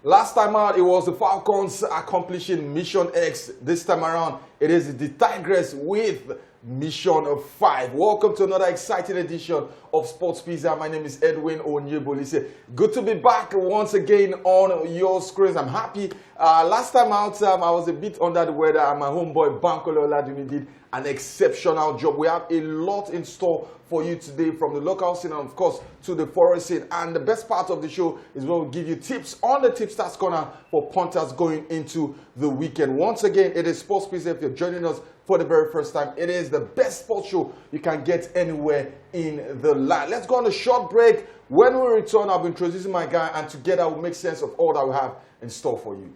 Last time out, it was the Falcons accomplishing Mission X. This time around, it is the Tigress with Mission 5. Welcome to another exciting edition of Sports Pizza. My name is Edwin Onyebolise. Good to be back once again on your screens. I'm happy. Last time out, I was a bit under the weather, and my homeboy Bankole Oladuni did an exceptional job. We have a lot in store for you today, from the local scene and of course to the foreign scene. And the best part of the show is when we give you tips on the Tipsters Corner for punters going into the weekend. Once again, it is Sports Pizza. If you're joining us for the very first time, it is the best sports show you can get anywhere in the land. Let's go on a short break. When we return, I'll be introducing my guy, and together we'll make sense of all that we have in store for you.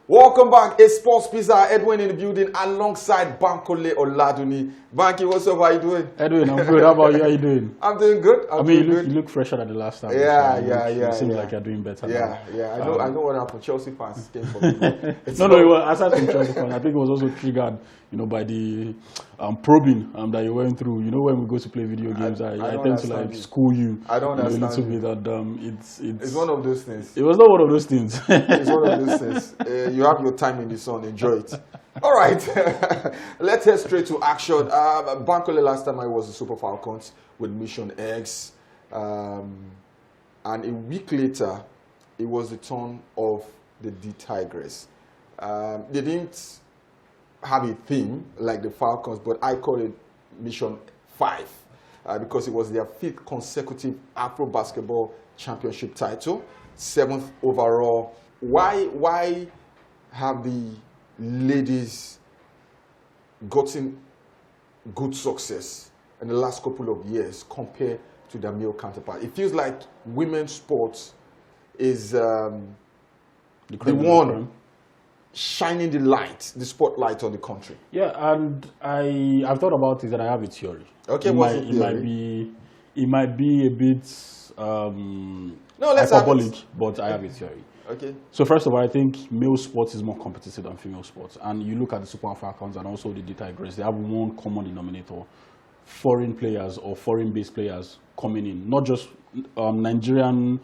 Welcome back. It's Sports Pizza. Edwin in the building alongside Bankole Oladuni. Banky, what's up? How you doing? Edwin, I'm good. How about you? How you doing? I'm doing good. You look fresher than the last time. Yeah, It seems like you're doing better. Yeah, now. I know what happened. Chelsea fans came for me. Aside from Chelsea fans, I think it was also triggered, by the probing that you went through. When we go to play video games, I tend to school you. I don't understand a little bit that it's one of those things. It was not one of those things. It's one of those things. You have your time in the sun. Enjoy it. All right, let's head straight to action. Bankole, last time I was the Super Falcons with Mission X, and a week later, it was the turn of the Tigress. They didn't have a theme like the Falcons, but I call it Mission 5 because it was their 5th consecutive Afrobasketball championship title, 7th overall. Why have the ladies gotten good success in the last couple of years compared to their male counterpart? It feels like women's sports is the one shining the spotlight on the country. Yeah, and I've thought about it, and I have a theory. Okay, it might be a bit hyperbolic, but I have a theory. Okay. So first of all, I think male sports is more competitive than female sports. And you look at the Super Falcons and also the Tigress, they have one common denominator: foreign players or foreign-based players coming in, not just Nigerian,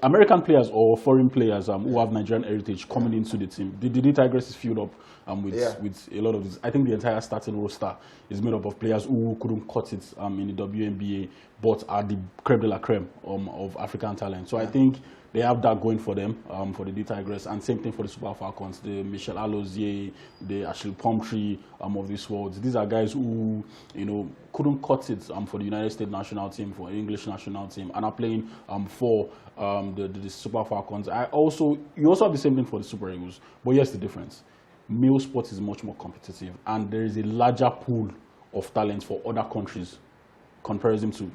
American players or foreign players who have Nigerian heritage coming into the team. The Tigress is filled up with a lot of this. I think the entire starting roster is made up of players who couldn't cut it in the WNBA, but are the creme de la creme of African talent. So I think they have that going for them, for the Tigress, and same thing for the Super Falcons, the Michelle Alozie, the Ashley Pumphrey of this world. These are guys who, couldn't cut it for the United States national team, for the English national team, and are playing for the Super Falcons. You also have the same thing for the Super Eagles, but here's the difference. Male sports is much more competitive, and there is a larger pool of talent for other countries comparison to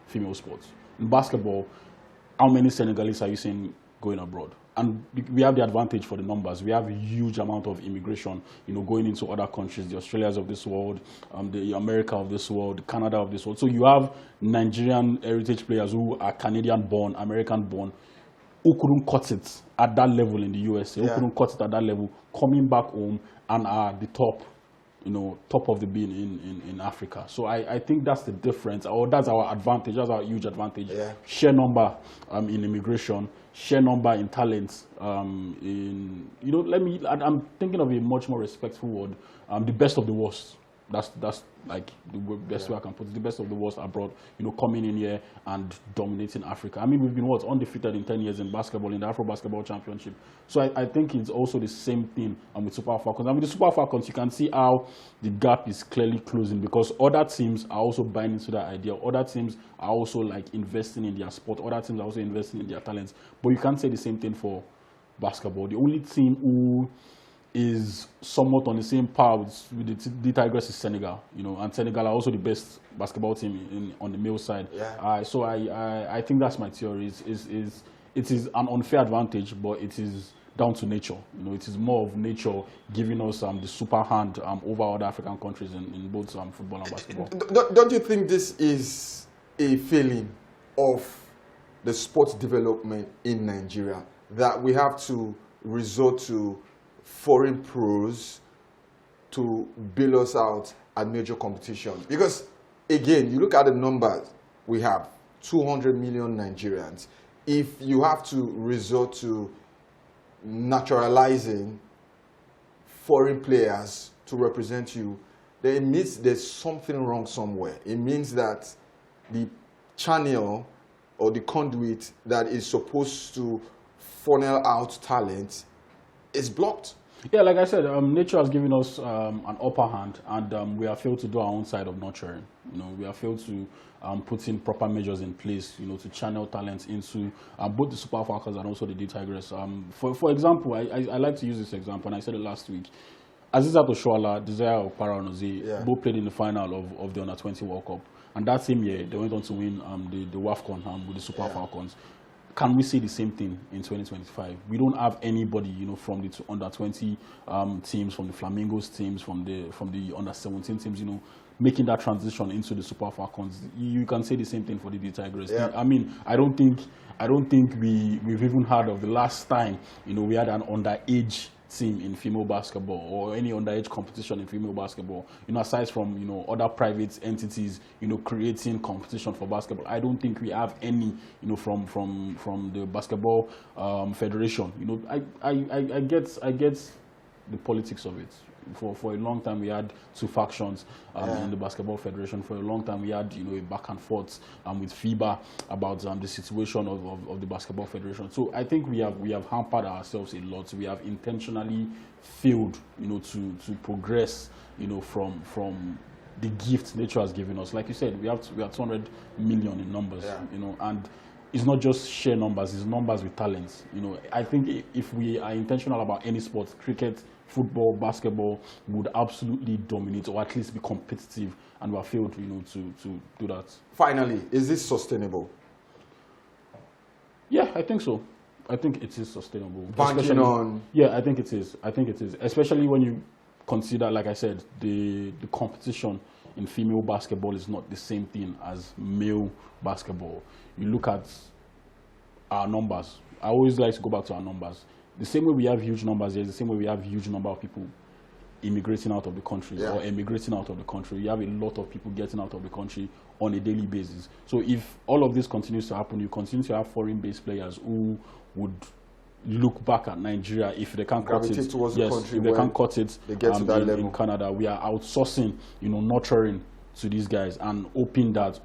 female sports. In basketball, how many Senegalese are you seeing going abroad? And we have the advantage for the numbers. We have a huge amount of immigration, going into other countries, the Australias of this world, the America of this world, Canada of this world. So you have Nigerian heritage players who are Canadian-born, American-born, who couldn't cut it at that level in the USA, who couldn't cut it at that level, coming back home and are the top of the bin in Africa. So I think that's the difference, or that's our advantage. That's our huge advantage. Yeah. Share number in immigration, share number in talent. I'm thinking of a much more respectful word. The best of the worst. That's like the best way I can put it. The best of the worst abroad, coming in here and dominating Africa. I mean, we've been undefeated in 10 years in basketball, in the Afrobasketball championship. So I think it's also the same thing with Super Falcons. And with the Super Falcons, you can see how the gap is clearly closing, because other teams are also buying into that idea. Other teams are also investing in their sport. Other teams are also investing in their talents. But you can't say the same thing for basketball. The only team who is somewhat on the same par with the Tigress is Senegal, and Senegal are also the best basketball team on the male side. Yeah. So I think that's my theory. It is an unfair advantage, but it is down to nature. It is more of nature giving us the super hand over other African countries in both football and basketball. Don't you think this is a failing of the sports development in Nigeria, that we have to resort to foreign pros to bail us out at major competitions? Because, again, you look at the numbers we have, 200 million Nigerians. If you have to resort to naturalizing foreign players to represent you, then it means there's something wrong somewhere. It means that the channel or the conduit that is supposed to funnel out talent is blocked. Yeah, like I said, nature has given us an upper hand, and we have failed to do our own side of nurturing. We have failed to put in proper measures in place, to channel talents into both the Super Falcons and also the D Tigers. For example, I like to use this example, and I said it last week. Azizat Oshoala, Desire Paranozi, both played in the final of the Under-20 World Cup. And that same year, they went on to win the WAFCON with the Super Falcons. Can we say the same thing in 2025? We don't have anybody, from the Under-20 teams, from the Flamingos teams, from the Under-17 teams, making that transition into the Super Falcons. You can say the same thing for the D Tigers. Yeah. I mean, I don't think we've even heard of the last time, we had an underage team in female basketball or any underage competition in female basketball, aside from, other private entities, creating competition for basketball. I don't think we have any, from the basketball federation. I get the politics of it. For a long time, we had two factions in the Basketball Federation. For a long time, we had a back and forth with FIBA about the situation of the Basketball Federation. So I think we have hampered ourselves a lot. We have intentionally failed, to progress, from the gift nature has given us. Like you said, we have 200 million in numbers, and it's not just sheer numbers, it's numbers with talents. I think if we are intentional about any sport, cricket, football, basketball would absolutely dominate or at least be competitive, and we have failed, to do that. Finally, is this sustainable? Yeah, I think so. I think it is sustainable. Banking on? Yeah, I think it is. I think it is. Especially when you consider, like I said, the competition in female basketball is not the same thing as male basketball. You look at our numbers. I always like to go back to our numbers. The same way we have huge numbers, there's the same way we have huge number of people immigrating out of the country or emigrating out of the country. You have a lot of people getting out of the country on a daily basis. So if all of this continues to happen, you continue to have foreign-based players who would look back at Nigeria if they can't cut it. Yes, if they can't cut it, they get to that level. In Canada, we are outsourcing, nurturing to these guys and hoping that,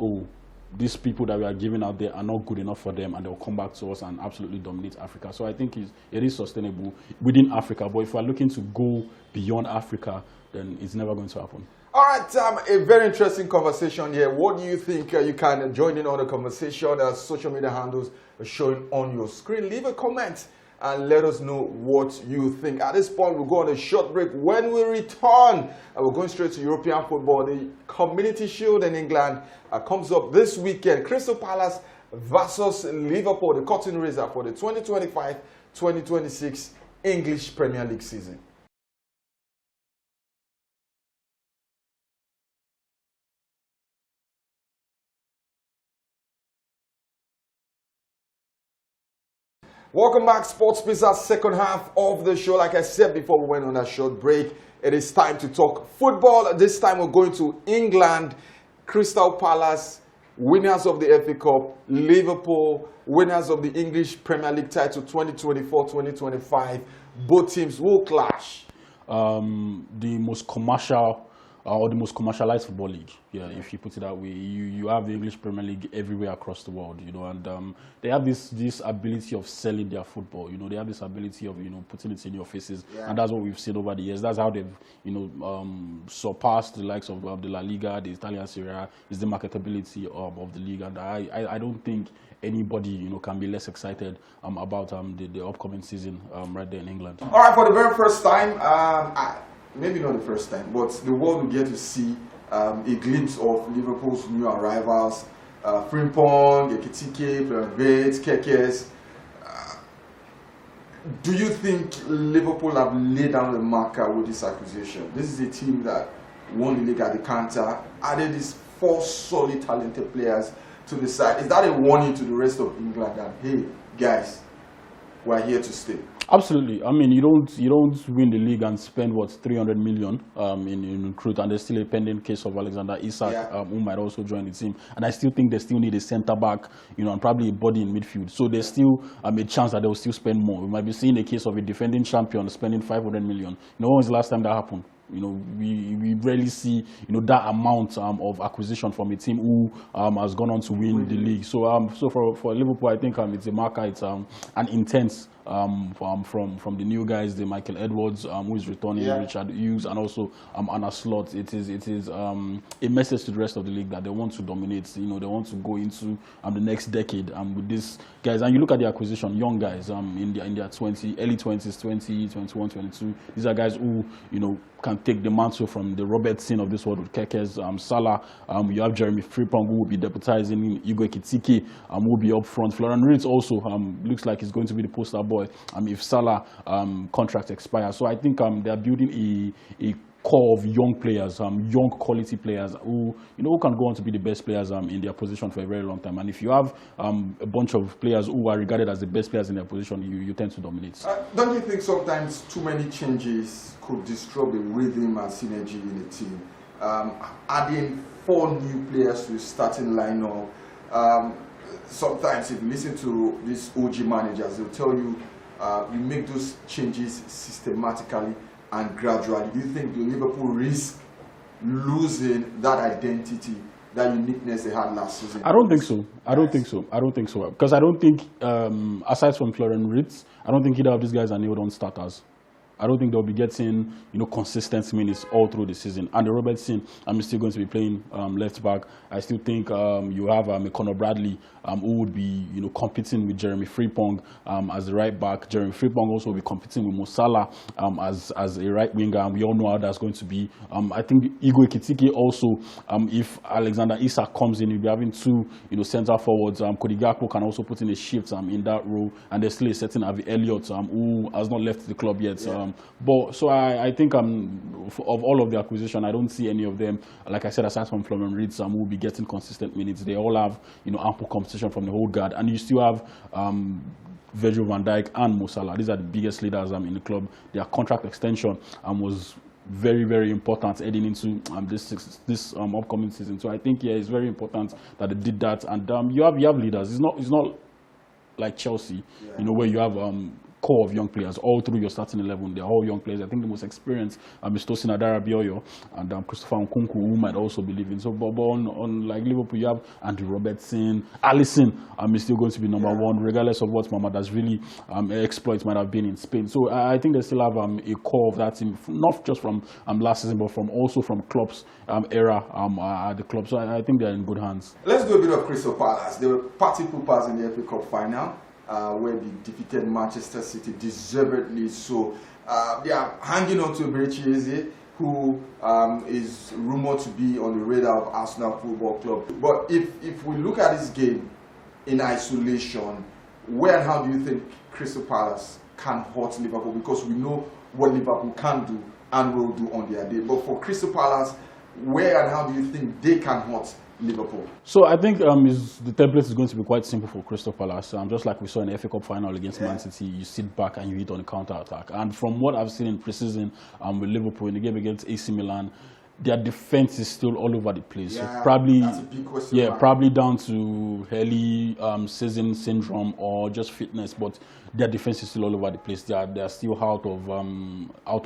these people that we are giving out there are not good enough for them, and they'll come back to us and absolutely dominate Africa. So I think it is sustainable within Africa. But if we're looking to go beyond Africa, then it's never going to happen. All right, a very interesting conversation here. What do you think? You can join in on the conversation. Social media handles are showing on your screen. Leave a comment and let us know what you think. At this point, we'll go on a short break. When we return, we're going straight to European football. The Community Shield in England comes up this weekend. Crystal Palace versus Liverpool, the curtain raiser for the 2025-2026 English Premier League season. Welcome back, Sports Pizza, second half of the show. Like I said before we went on that short break, it is time to talk football. This time we're going to England. Crystal Palace, winners of the FA Cup. Liverpool, winners of the English Premier League title 2024-2025. Both teams will clash. The most commercial or the most commercialized football league, if you put it that way. You have the English Premier League everywhere across the world, and they have this ability of selling their football. They have this ability of putting it in your faces, and that's what we've seen over the years. That's how they've surpassed the likes of the La Liga, the Italian Serie A. Is the marketability of the league, and I don't think anybody can be less excited about the upcoming season right there in England. All right, for the very first time. Maybe not the first time, but the world will get to see a glimpse of Liverpool's new arrivals. Frimpong, Ekitike, Bates, Kekes. Do you think Liverpool have laid down the marker with this acquisition? This is a team that won the league at the counter, added these 4 solid, talented players to the side. Is that a warning to the rest of England that, hey, guys, we're here to stay? Absolutely. I mean, you don't win the league and spend what 300 million in recruit, and there's still a pending case of Alexander Isak, who might also join the team. And I still think they still need a centre back, and probably a body in midfield. So there's still a chance that they'll still spend more. We might be seeing a case of a defending champion spending 500 million. When was the last time that happened? We rarely see that amount of acquisition from a team who has gone on to win the league. So for Liverpool, I think it's a marker. It's an intense from the new guys, the Michael Edwards who is returning, Richard Hughes, and also Anna Slot. It is a message to the rest of the league that they want to dominate. They want to go into the next decade with these guys. And you look at the acquisition, young guys in their early 20s, 20, 21, 22. These are guys who can take the mantle from the Robertson of this world with Kekes, Salah. You have Jeremy Frimpong who will be deputizing, Igwe Kitike who will be up front. Florian Wirtz also looks like he's going to be the poster boy if Salah contract expires. So I think they are building a core of young players, young quality players who can go on to be the best players in their position for a very long time. And if you have a bunch of players who are regarded as the best players in their position, you tend to dominate. Don't you think sometimes too many changes could disrupt the rhythm and synergy in the team? Adding 4 new players to the starting lineup. Sometimes if you listen to these OG managers, they'll tell you you make those changes systematically and gradually. Do you think the Liverpool risk losing that identity, that uniqueness they had last season? I don't think so. I don't think so. Because I don't think, aside from Florian Wirtz, I don't think either of these guys are nailed on starters. I don't think they'll be getting consistent minutes all through the season. And the Robertson, I'm still going to be playing left back. I still think you have Conor Bradley who would be competing with Jeremy Frimpong as the right back. Jeremy Frimpong also will be competing with Mo Salah as a right winger, and we all know how that's going to be. I think Igwe Kitike also, if Alexander Isak comes in, you'll be having 2 centre forwards. Cody Gakpo can also put in a shift in that role, and there's still a certain Avi Elliott who has not left the club yet. But so I think of all of the acquisition, I don't see any of them, like I said, aside from Florian Wirtz, who will be getting consistent minutes. They all have ample competition from the whole guard, and you still have Virgil van Dijk and Mo Salah. These are the biggest leaders in the club. Their contract extension was very, very important heading into this upcoming season. So I think it's very important that they did that. And you have leaders. It's not like Chelsea, where you have core of young players all through your starting 11. They're all young players. I think the most experienced is Tosin Adarabioyo and Christopher Nkunku, who might also be leaving. So, but on like Liverpool, you have Andy Robertson, Alisson is still going to be number 1, regardless of what Mamadashvili exploits might have been in Spain. So I think they still have a core of that team, not just from last season, but also from Klopp's era at the club. So I think they're in good hands. Let's do a bit of Crystal Palace. They were party poopers in the FA Cup final, where they defeated Manchester City, deservedly so. They are hanging on to Eberechi Eze, who is rumored to be on the radar of Arsenal Football Club. But if we look at this game in isolation, where and how do you think Crystal Palace can hurt Liverpool? Because we know what Liverpool can do and will do on their day. But for Crystal Palace, where and how do you think they can hurt Liverpool? So I think the template is going to be quite simple for Crystal Palace. Just like we saw in the FA Cup final against Man City, you sit back and you hit on the counter-attack. And from what I've seen in pre-season with Liverpool in the game against AC Milan, their defense is still all over the place. Yeah, probably, that's a big question mark. Probably down to early season syndrome or just fitness, but their defense is still all over the place. They are still out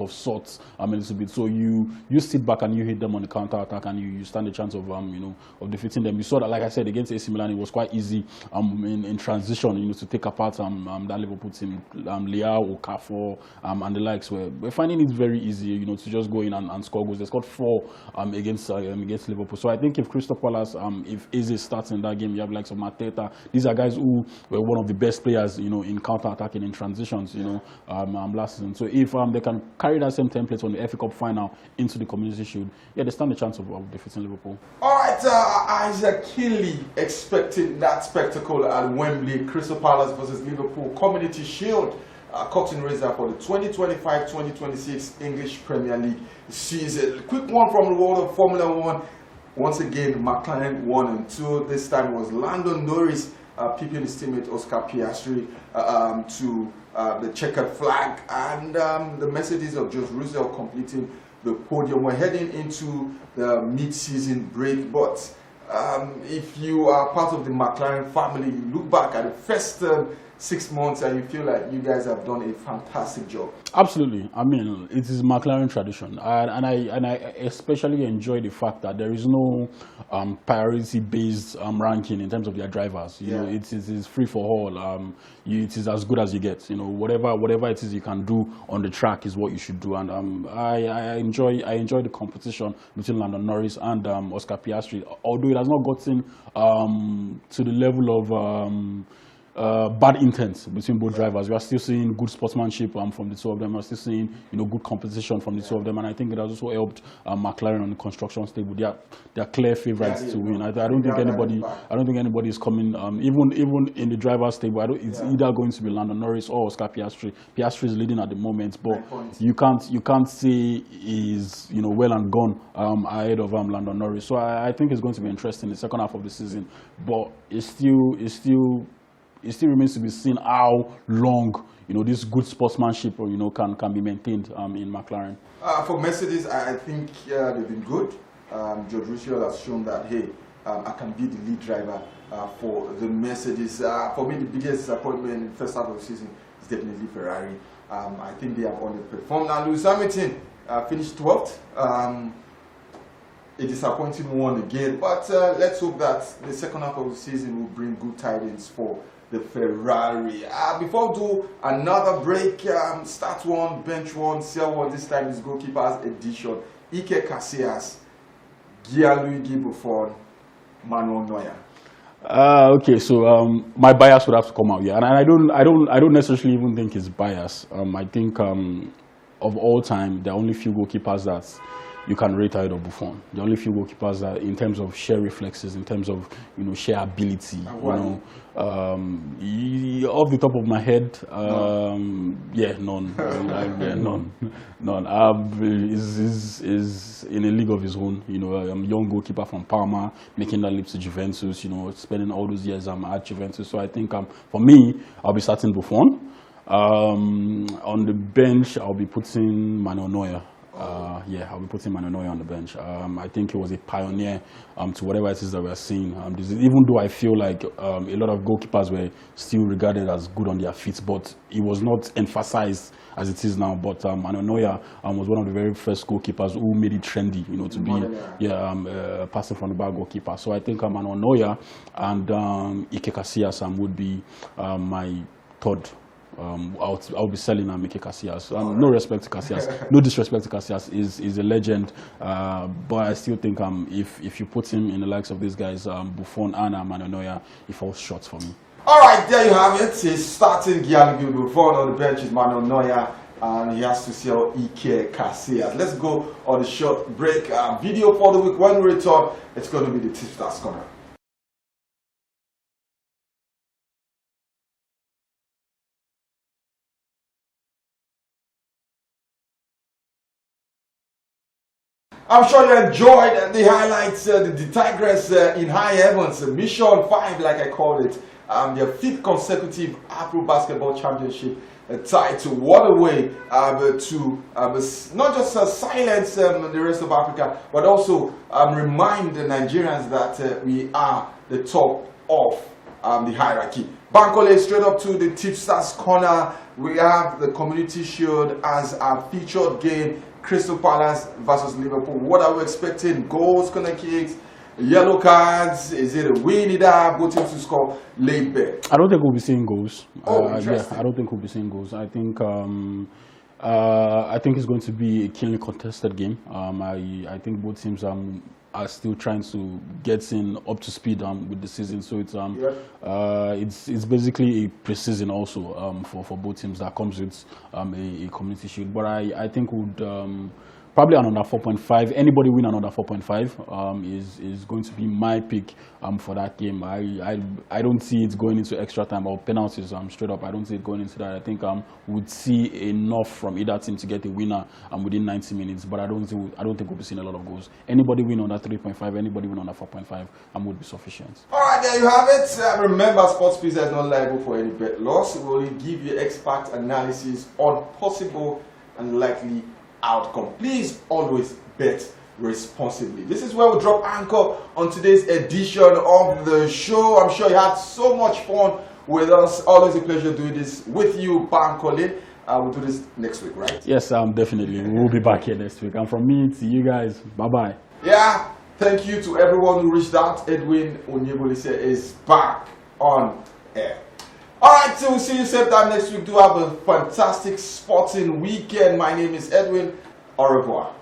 of sorts a little bit. So you sit back and you hit them on the counter attack, and you stand a chance of of defeating them. You saw that, like I said, against AC Milan, it was quite easy in transition, to take apart that Liverpool team, Leao, Okafor, and the likes. We're finding it very easy, to just go in and score goals. They scored 4 against Liverpool. So I think if Crystal Palace, if Eze starts in that game, you have likes of Mateta. These are guys who were one of the best players, in counter-attacking, in transitions, last season. So if they can carry that same template on the FA Cup final into the Community Shield, they stand a chance of defeating Liverpool. All right, Isaac keenly expecting that spectacle at Wembley, Crystal Palace versus Liverpool Community Shield. Curtain raiser for the 2025-2026 English Premier League season. Quick one from the world of Formula 1. Once again, McLaren 1 and 2. This time it was Lando Norris peeping his teammate Oscar Piastri to the checkered flag, and the Mercedes of George Russell completing the podium. We're heading into the mid-season break, but if you are part of the McLaren family, you look back at the first 6 months and you feel like you guys have done a fantastic job. Absolutely. I mean, it is McLaren tradition, and I especially enjoy the fact that there is no priority-based ranking in terms of their drivers. You know, it is free for all. It is as good as you get. You know, whatever it is you can do on the track is what you should do. And I enjoy the competition between Lando Norris and Oscar Piastri, although it has not gotten to the level of bad intent between both drivers. We are still seeing good sportsmanship from the two of them. We are still seeing, you know, good competition from the two of them, and I think it has also helped McLaren on the construction stable. They are clear favourites to win. I don't think anybody is coming. Even in the drivers' stable, it's either going to be Lando Norris or Oscar Piastri. Piastri is leading at the moment, but you can't say he's, you know, well and gone ahead of Lando Norris. So I think it's going to be interesting in the second half of the season, but it still remains to be seen how long, you know, this good sportsmanship, you know, can be maintained in McLaren. For Mercedes, I think they've been good. George Russell has shown that, hey, I can be the lead driver for the Mercedes. For me, the biggest disappointment in the first half of the season is definitely Ferrari. I think they have underperformed. Now, Lewis Hamilton finished 12th. A disappointing one again, but let's hope that the second half of the season will bring good tidings for the Ferrari. Before we do another break, start one, bench one, sell one. This time is goalkeepers edition. Ike Casillas, Gianluigi Buffon, Manuel Neuer. Okay, so my bias would have to come out here, and I don't necessarily even think it's bias. I think of all time, there are only few goalkeepers that you can rate ahead of Buffon. The only few goalkeepers that, in terms of sheer reflexes, in terms of, you know, sheer ability, you know, off the top of my head, none. None. Is in a league of his own. You know, a young goalkeeper from Parma, making that leap to Juventus. You know, spending all those years at Juventus. So I think for me, I'll be starting Buffon. On the bench, I'll be putting Manuel Neuer. I'll be putting Manuel Neuer on the bench. I think he was a pioneer to whatever it is that we're seeing. Even though I feel like a lot of goalkeepers were still regarded as good on their feet, but it was not emphasized as it is now. But Manuel Neuer was one of the very first goalkeepers who made it trendy, you know, to be passing from the back goalkeeper. So I think Manuel Neuer and Ike Casillas would be my third. I'll be selling Ike Casillas. No respect to Casillas, no disrespect to Casillas. Is a legend, but I still think if you put him in the likes of these guys, Buffon and Manuel Neuer, he falls short for me. All right, there you have it. He's starting Gianluigi Buffon. On the bench is Manuel Neuer, and he has to sell Ike Casillas. Let's go on a short break. Video for the week. When we return, it's going to be the Tipsters Corner. I'm sure you enjoyed the highlights, the Tigers in high heavens, Mission 5 like I called it, their 5th consecutive Afrobasketball championship title. What a way to not just silence the rest of Africa, but also remind the Nigerians that we are the top of the hierarchy. Bankole, straight up to the Tipsters Corner. We have the Community Shield as our featured game. Crystal Palace versus Liverpool. What are we expecting? Goals, corner kicks, yellow cards? Is it a win? Either both teams to score late bet? I don't think we'll be seeing goals. I don't think we'll be seeing goals. I think it's going to be a keenly contested game. I think both teams are still trying to get up to speed with the season. So it's basically a pre-season also for both teams that comes with a Community Shield. But I think Probably an under 4.5. Anybody win an under 4.5 is going to be my pick for that game. I don't see it going into extra time or penalties. Straight up, I don't see it going into that. I think would see enough from either team to get a winner within 90 minutes. But I don't think we'll be seeing a lot of goals. Anybody win under 3.5, anybody win under 4.5, would be sufficient. All right, there you have it. Remember, Sports Pizza is not liable for any bet loss. We will give you expert analysis on possible and likely outcome. Please always bet responsibly. This is where we drop anchor on today's edition of the show. I'm sure you had so much fun with us. Always a pleasure doing this with you, Bankole. We'll do this next week, right? Yes, definitely. We'll be back here next week. And from me to you guys, bye-bye. Yeah, thank you to everyone who reached out. Edwin Onyebolise is back on air. All right, so we'll see you same time next week. Do have a fantastic sporting weekend. My name is Edwin. Au revoir.